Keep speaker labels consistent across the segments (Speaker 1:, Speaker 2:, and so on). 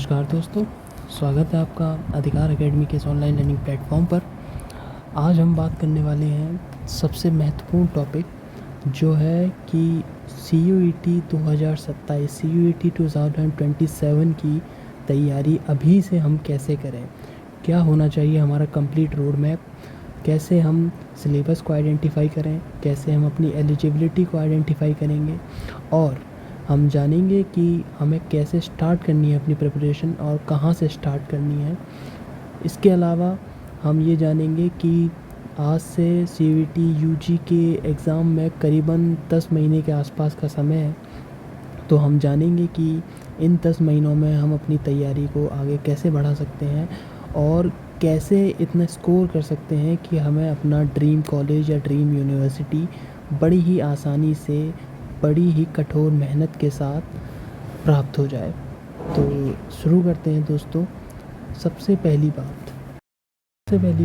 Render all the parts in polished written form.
Speaker 1: नमस्कार दोस्तों, स्वागत है आपका अधिकार एकेडमी के इस ऑनलाइन लर्निंग प्लेटफॉर्म पर। आज हम बात करने वाले हैं सबसे महत्वपूर्ण टॉपिक जो है कि CUET 2027 CUET 2027 की तैयारी अभी से हम कैसे करें, क्या होना चाहिए हमारा कंप्लीट रोड मैप, कैसे हम सिलेबस को आइडेंटिफाई करें, कैसे हम अपनी एलिजिबिलिटी को आइडेंटिफाई करेंगे और हम जानेंगे कि हमें कैसे स्टार्ट करनी है अपनी प्रिपरेशन और कहाँ से स्टार्ट करनी है। इसके अलावा हम ये जानेंगे कि आज से CUET UG के एग्ज़ाम में करीबन 10 महीने के आसपास का समय है, तो हम जानेंगे कि इन 10 महीनों में हम अपनी तैयारी को आगे कैसे बढ़ा सकते हैं और कैसे इतना स्कोर कर सकते हैं कि हमें अपना ड्रीम कॉलेज या ड्रीम यूनिवर्सिटी बड़ी ही आसानी से, बड़ी ही कठोर मेहनत के साथ प्राप्त हो जाए। तो शुरू करते हैं दोस्तों। सबसे पहली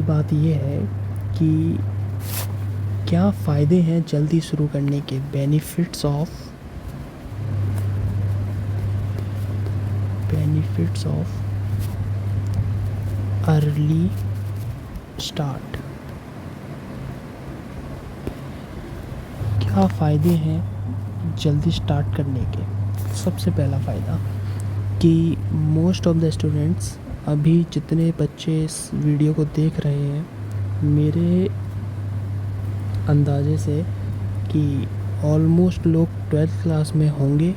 Speaker 1: बात ये है कि क्या फ़ायदे हैं जल्दी शुरू करने के, बेनिफिट्स ऑफ अर्ली स्टार्ट। क्या फ़ायदे हैं जल्दी स्टार्ट करने के। सबसे पहला फ़ायदा कि मोस्ट ऑफ द स्टूडेंट्स, अभी जितने बच्चे इस वीडियो को देख रहे हैं, मेरे अंदाजे से कि ऑलमोस्ट लोग 12th क्लास में होंगे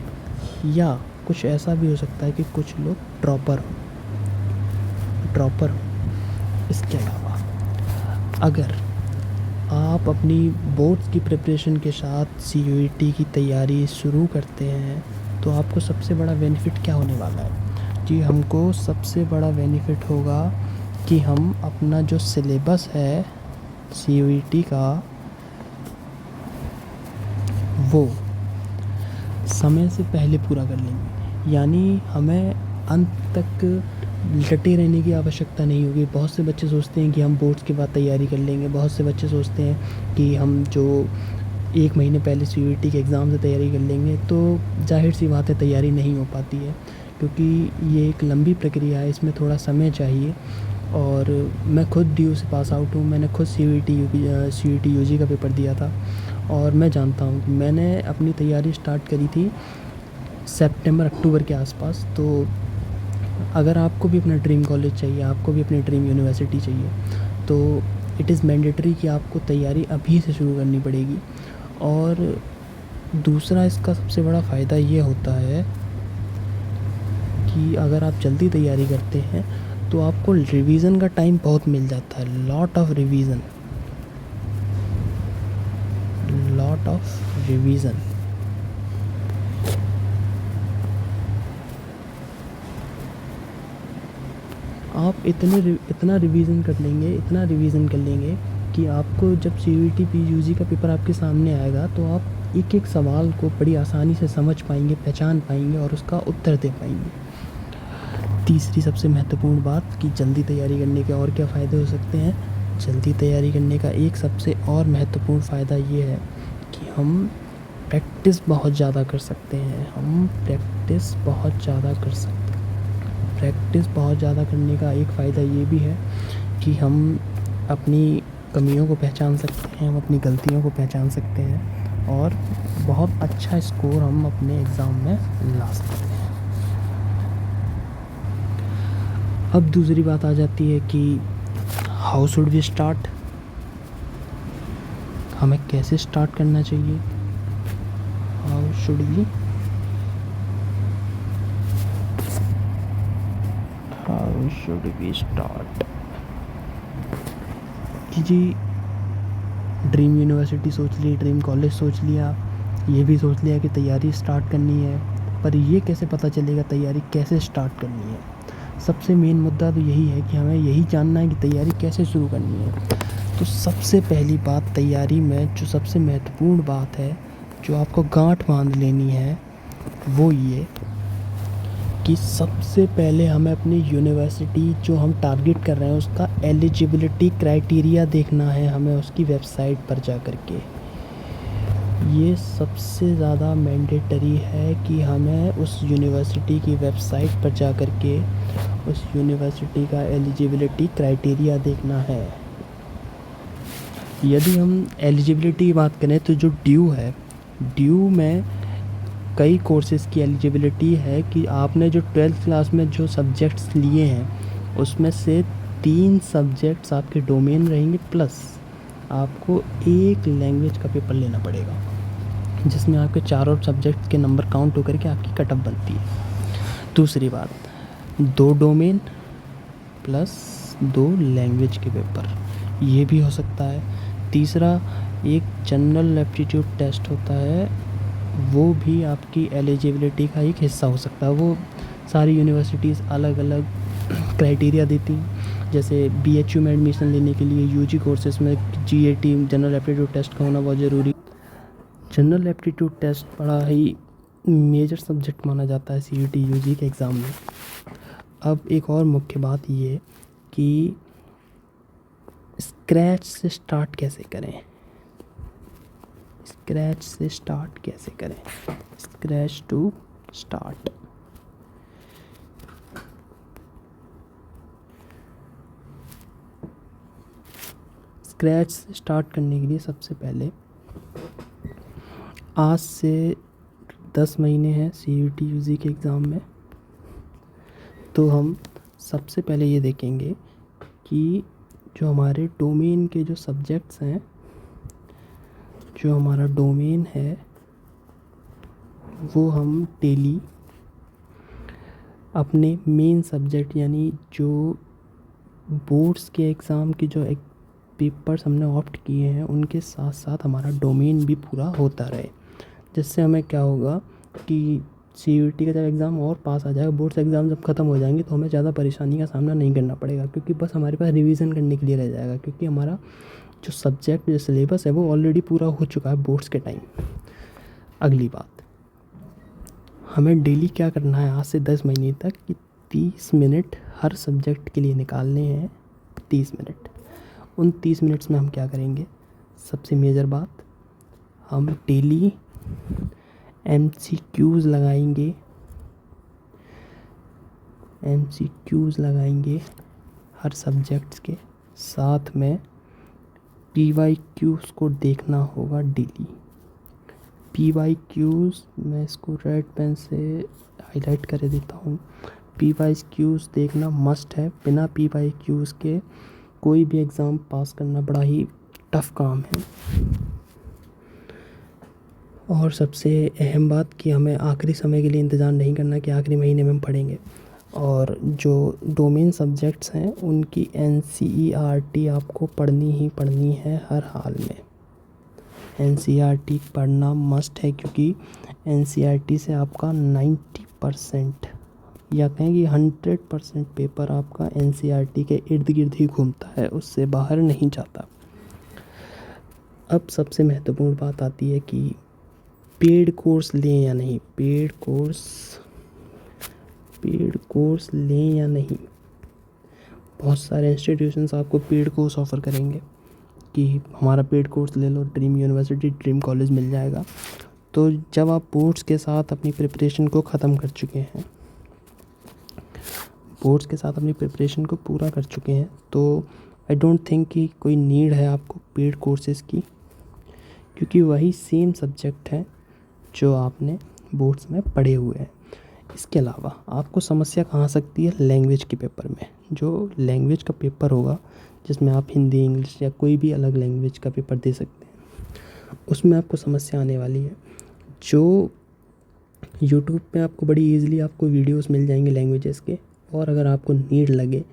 Speaker 1: या कुछ ऐसा भी हो सकता है कि कुछ लोग ड्रॉपर हो। इसके अलावा अगर आप अपनी बोर्ड्स की प्रिपरेशन के साथ CUET की तैयारी शुरू करते हैं तो आपको सबसे बड़ा बेनिफिट क्या होने वाला है जी। हमको सबसे बड़ा बेनिफिट होगा कि हम अपना जो सिलेबस है CUET का वो समय से पहले पूरा कर लेंगे, यानी हमें अंत तक डटे रहने की आवश्यकता नहीं होगी। बहुत से बच्चे सोचते हैं कि हम बोर्ड्स के बाद तैयारी कर लेंगे, बहुत से बच्चे सोचते हैं कि हम जो 1 महीने पहले CUET के एग्ज़ाम से तैयारी कर लेंगे, तो जाहिर सी बात है तैयारी नहीं हो पाती है, क्योंकि ये एक लंबी प्रक्रिया है, इसमें थोड़ा समय चाहिए। और मैं खुद DU से पास आउट हूँ, मैंने खुद CUET UG का पेपर दिया था और मैं जानता हूँ कि मैंने अपनी तैयारी स्टार्ट करी थी सितंबर-अक्टूबर के आसपास। तो अगर आपको भी अपना ड्रीम कॉलेज चाहिए, आपको भी अपनी ड्रीम यूनिवर्सिटी चाहिए, तो इट इज़ मैंडेटरी कि आपको तैयारी अभी से शुरू करनी पड़ेगी। और दूसरा इसका सबसे बड़ा फ़ायदा ये होता है कि अगर आप जल्दी तैयारी करते हैं तो आपको रिवीजन का टाइम बहुत मिल जाता है। Lot of revision. आप इतना रिवीजन कर लेंगे कि आपको जब CUET PUG का पेपर आपके सामने आएगा तो आप एक एक सवाल को बड़ी आसानी से समझ पाएंगे, पहचान पाएंगे और उसका उत्तर दे पाएंगे। तीसरी सबसे महत्वपूर्ण बात कि जल्दी तैयारी करने के और क्या फ़ायदे हो सकते हैं। जल्दी तैयारी करने का एक सबसे और महत्वपूर्ण फ़ायदा ये है कि हम प्रैक्टिस बहुत ज़्यादा कर सकते हैं। प्रैक्टिस बहुत ज़्यादा करने का एक फ़ायदा ये भी है कि हम अपनी कमियों को पहचान सकते हैं, हम अपनी गलतियों को पहचान सकते हैं और बहुत अच्छा स्कोर हम अपने एग्ज़ाम में ला सकते हैं। अब दूसरी बात आ जाती है कि हाउ शुड वी स्टार्ट, हमें कैसे स्टार्ट करना चाहिए। How should we start ji. Dream university सोच ली, ड्रीम कॉलेज सोच लिया, ये भी सोच लिया कि तैयारी स्टार्ट करनी है, पर ये कैसे पता चलेगा तैयारी कैसे स्टार्ट करनी है। सबसे मेन मुद्दा तो यही है कि हमें यही जानना है कि तैयारी कैसे शुरू करनी है। तो सबसे पहली बात तैयारी में जो सबसे महत्वपूर्ण बात है, जो आपको गांठ बांध लेनी है, वो ये कि सबसे पहले हमें अपनी यूनिवर्सिटी जो हम टारगेट कर रहे हैं उसका एलिजिबिलिटी क्राइटेरिया देखना है हमें उसकी वेबसाइट पर जा कर के। ये सबसे ज़्यादा मैंडेटरी है कि हमें उस यूनिवर्सिटी की वेबसाइट पर जा कर के उस यूनिवर्सिटी का एलिजिबिलिटी क्राइटेरिया देखना है। यदि हम एलिजिबिलिटी की बात करें तो जो ड्यू है, ड्यू में कई कोर्सेज़ की एलिजिबिलिटी है कि आपने जो 12th क्लास में जो सब्जेक्ट्स लिए हैं उसमें से 3 सब्जेक्ट्स आपके डोमेन रहेंगे, प्लस आपको एक लैंग्वेज का पेपर लेना पड़ेगा जिसमें आपके चारों सब्जेक्ट्स के नंबर काउंट होकर के आपकी कट ऑफ बनती है। दूसरी बात, 2 डोमेन प्लस 2 लैंग्वेज के पेपर, ये भी हो सकता है। तीसरा, एक जनरल एप्टीट्यूड टेस्ट होता है, वो भी आपकी एलिजिबिलिटी का एक हिस्सा हो सकता है। वो सारी यूनिवर्सिटीज़ अलग अलग क्राइटेरिया देती हैं। जैसे BHU में एडमिशन लेने के लिए UG कोर्सेज में GAT जनरल एप्टीट्यूड टेस्ट का होना बहुत ज़रूरी। जनरल एप्टीट्यूड टेस्ट बड़ा ही मेजर सब्जेक्ट माना जाता है CUT UG के एग्ज़ाम में। अब एक और मुख्य बात ये कि स्क्रैच से स्टार्ट कैसे करें, स्क्रैच से स्टार्ट कैसे करें, स्क्रैच टू स्टार्ट। स्क्रैच से स्टार्ट करने के लिए सबसे पहले आज से 10 महीने हैं CUT UG के एग्ज़ाम में, तो हम सबसे पहले ये देखेंगे कि जो हमारे डोमेन के जो सब्जेक्ट्स हैं, जो हमारा डोमेन है वो हम डेली अपने मेन सब्जेक्ट यानी जो बोर्ड्स के एग्ज़ाम के जो एक पेपर्स हमने ऑप्ट किए हैं उनके साथ साथ हमारा डोमेन भी पूरा होता रहे, जिससे हमें क्या होगा कि CUT का जब एग्ज़ाम और पास आ जाएगा, बोर्ड्स एग्ज़ाम जब ख़त्म हो जाएंगे तो हमें ज़्यादा परेशानी का सामना नहीं करना पड़ेगा, क्योंकि बस हमारे पास रिवीजन करने के लिए रह जाएगा, क्योंकि हमारा जो सब्जेक्ट जो सिलेबस है वो ऑलरेडी पूरा हो चुका है बोर्ड्स के टाइम। अगली बात, हमें डेली क्या करना है आज से 10 महीने तक कि 30 मिनट हर सब्जेक्ट के लिए निकालने हैं। 30 मिनट, उन 30 मिनट्स में हम क्या करेंगे, सबसे मेजर बात, हम डेली MCQs लगाएंगे, MCQs लगाएंगे हर सब्जेक्ट्स के, साथ में PYQs को देखना होगा डेली। PYQs मैं इसको रेड पेन से हाईलाइट कर देता हूँ। PYQs देखना मस्ट है, बिना PYQs के कोई भी एग्ज़ाम पास करना बड़ा ही टफ़ काम है। और सबसे अहम बात कि हमें आखिरी समय के लिए इंतज़ार नहीं करना कि आखिरी महीने में हम पढ़ेंगे। और जो डोमेन सब्जेक्ट्स हैं उनकी NCERT आपको पढ़नी ही पढ़नी है हर हाल में। NCERT पढ़ना मस्ट है, क्योंकि NCERT से आपका 90% या कहें कि 100% पेपर आपका NCERT के इर्द गिर्द ही घूमता है, उससे बाहर नहीं जाता। अब सबसे महत्वपूर्ण बात आती है कि पेड कोर्स लें या नहीं, पेड कोर्स लें या नहीं। बहुत सारे इंस्टीट्यूशंस आपको पेड कोर्स ऑफ़र करेंगे कि हमारा पेड कोर्स ले लो, ड्रीम यूनिवर्सिटी, ड्रीम कॉलेज मिल जाएगा। तो जब आप बोर्ड्स के साथ अपनी प्रिपरेशन को ख़त्म कर चुके हैं, बोर्ड्स के साथ अपनी प्रिपरेशन को पूरा कर चुके हैं, तो आई डोंट थिंक कि कोई नीड है आपको पेड कोर्सेज़ की, क्योंकि वही सेम सब्जेक्ट है जो आपने बोर्ड्स में पढ़े हुए हैं। इसके अलावा आपको समस्या कहाँ आ सकती है, लैंग्वेज के पेपर में। जो लैंग्वेज का पेपर होगा जिसमें आप हिंदी, इंग्लिश या कोई भी अलग लैंग्वेज का पेपर दे सकते हैं, उसमें आपको समस्या आने वाली है। जो यूट्यूब पे आपको बड़ी इजीली आपको वीडियोस मिल जाएंगे लैंग्वेजेस के, और अगर आपको नीड लगे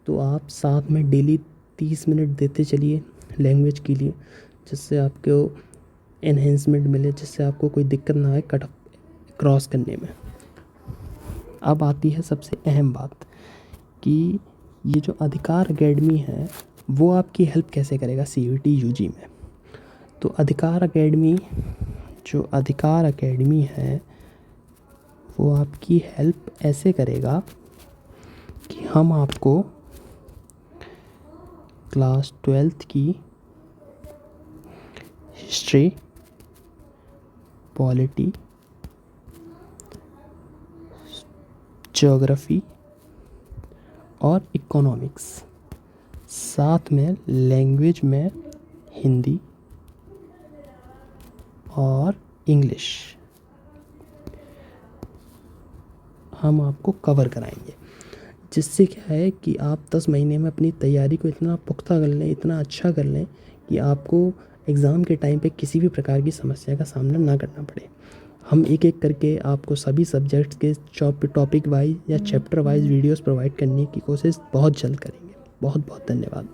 Speaker 1: तो आप साथ में डेली 30 मिनट देते चलिए लैंग्वेज के लिए, जिससे आपको एनहेंसमेंट मिले, जिससे आपको कोई दिक्कत ना आए कट क्रॉस करने में। अब आती है सबसे अहम बात कि ये जो अधिकार अकेडमी है वो आपकी हेल्प कैसे करेगा CUT UG में। तो अधिकार अकेडमी है वो आपकी हेल्प ऐसे करेगा कि हम आपको क्लास 12th की हिस्ट्री, पॉलिटी, ज्योग्राफी और इकोनॉमिक्स। साथ में लैंग्वेज में हिंदी और इंग्लिश हम आपको कवर कराएंगे, जिससे क्या है कि आप 10 महीने में अपनी तैयारी को इतना पुख्ता कर लें, इतना अच्छा कर लें कि आपको एग्ज़ाम के टाइम पे किसी भी प्रकार की समस्या का सामना ना करना पड़े। हम एक एक करके आपको सभी सब्जेक्ट्स के टॉपिक वाइज या चैप्टर वाइज वीडियोस प्रोवाइड करने की कोशिश बहुत जल्द करेंगे। बहुत बहुत धन्यवाद।